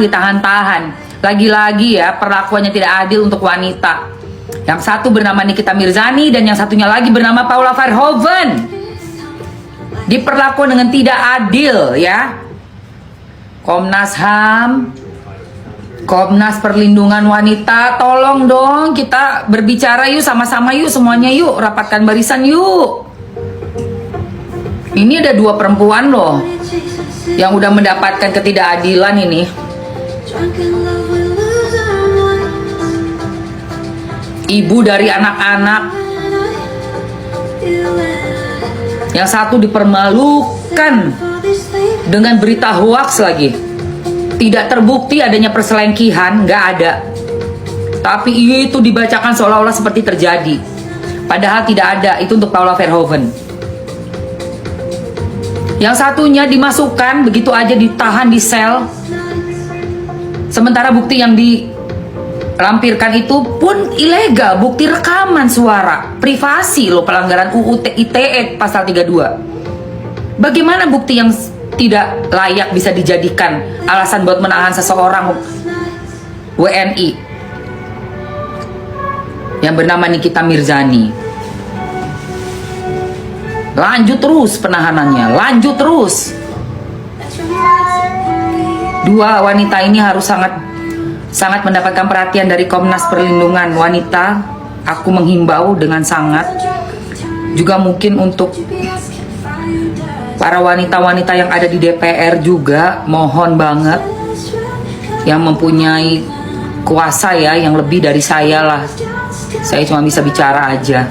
ditahan-tahan. Lagi-lagi ya, perlakuannya tidak adil untuk wanita. Yang satu bernama Nikita Mirzani dan yang satunya lagi bernama Paula Verhoeven. Diperlakukan dengan tidak adil ya. Komnas HAM, Komnas Perlindungan Wanita, tolong dong kita berbicara yuk, sama-sama yuk, semuanya yuk, rapatkan barisan yuk. Ini ada 2 perempuan loh yang udah mendapatkan ketidakadilan ini. Ibu dari anak-anak. Yang satu dipermalukan dengan berita hoaks lagi. Tidak terbukti adanya perselingkuhan, nggak ada. Tapi itu dibacakan seolah-olah seperti terjadi. Padahal tidak ada, itu untuk Paula Verhoeven. Yang satunya dimasukkan, begitu aja ditahan di sel. Sementara bukti yang dilampirkan itu pun ilegal, bukti rekaman suara. Privasi loh, pelanggaran UU ITE pasal 32. Bagaimana bukti yang tidak layak bisa dijadikan alasan buat menahan seseorang WNI yang bernama Nikita Mirzani? Lanjut terus penahanannya, lanjut terus. 2 wanita ini harus sangat mendapatkan perhatian dari Komnas Perlindungan Wanita. Aku menghimbau dengan sangat, juga mungkin untuk para wanita-wanita yang ada di DPR juga, mohon banget, yang mempunyai kuasa ya, yang lebih dari saya lah. Saya cuma bisa bicara aja,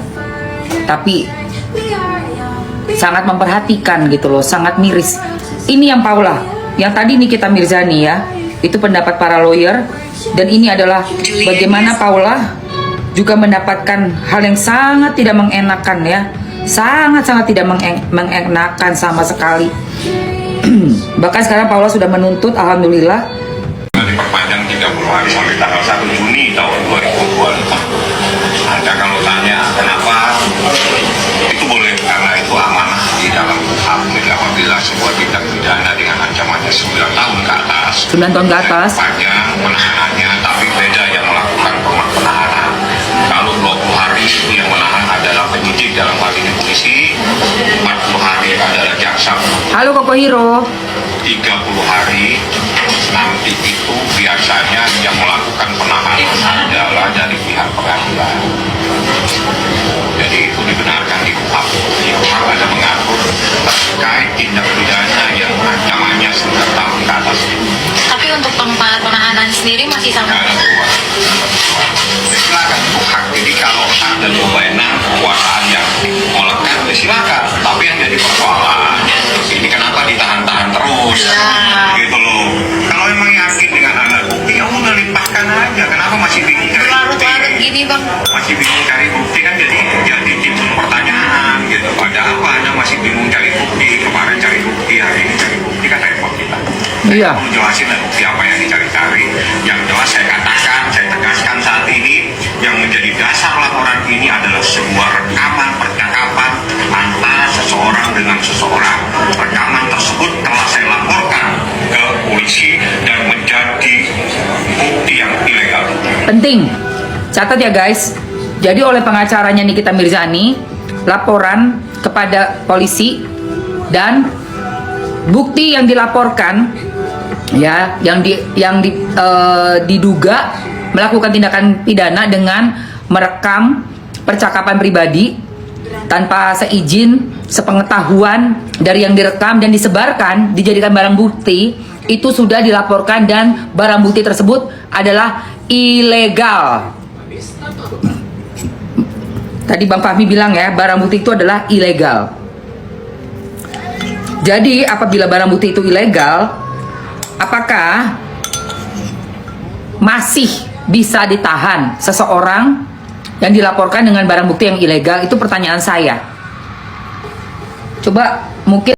tapi sangat memperhatikan gitu loh, sangat miris. Ini yang Paula, yang tadi Nikita Mirzani ya, itu pendapat para lawyer. Dan ini adalah bagaimana Paula juga mendapatkan hal yang sangat tidak mengenakan ya. Sangat-sangat tidak mengenakan sama sekali. Bahkan sekarang Paula sudah menuntut, alhamdulillah, diperpanjang 30 hari sampai tanggal 1 Juni tahun 2024. Anda kalau tanya kenapa, itu boleh karena itu amanah di dalam KUHP. Jadi apabila sebuah tindak pidana dengan ancamannya 9 tahun ke atas, 9 tahun ke atas, panjang penahanannya, tapi beda yang melakukan penahanan. Kalau 20 hari itu yang menahan adalah penyidik, dalam hal ini polisi, 40 hari adalah jaksa. halo Koko Hiro. 30 hari nanti itu biasanya yang melakukan penahanan adalah dari pihak pengadilan. Jadi itu dibenarkan di KUHP. Di KUHP ada mengatur terkait tindak pidana yang ancamannya 9 tahun ke atas. Tapi untuk tempat penahanan sendiri masih sama. Ada dua. Silakan KUHP. Jadi kalau ada wewenang kekuasaan yang melekat, ya silakan. Tapi yang jadi persoalan, ini kenapa ditahan-tahan terus? Gitu loh. Kalau emang yakin dengan alat bukti, ya udah limpahkan aja. Kenapa masih bingung cari bukti? Larut-larut gini bang. Masih bingung cari bukti kan, jadi timbul pertanyaan gitu. Ada apa Anda masih bingung cari bukti? Kemarin cari bukti, hari ini cari bukti, kan repot kita. Iya. Saya mau jelasin lah bukti apa yang dicari-cari. Yang jelas saya katakan, saya tegaskan saat ini, yang menjadi dasar laporan ini adalah sebuah rekaman percakapan antara seseorang dengan seseorang. Rekaman tersebut telah saya laporkan ke polisi dan menjadi bukti yang ilegal. Penting, catat ya guys. Jadi oleh pengacaranya Nikita Mirzani, laporan kepada polisi dan bukti yang dilaporkan ya, yang diduga melakukan tindakan pidana dengan merekam percakapan pribadi tanpa seizin, sepengetahuan dari yang direkam dan disebarkan, dijadikan barang bukti, itu sudah dilaporkan dan barang bukti tersebut adalah ilegal. Tadi Bang Fahmi bilang ya, barang bukti itu adalah ilegal. Jadi apabila barang bukti itu ilegal, apakah masih bisa ditahan seseorang yang dilaporkan dengan barang bukti yang ilegal? Itu pertanyaan saya. Coba mungkin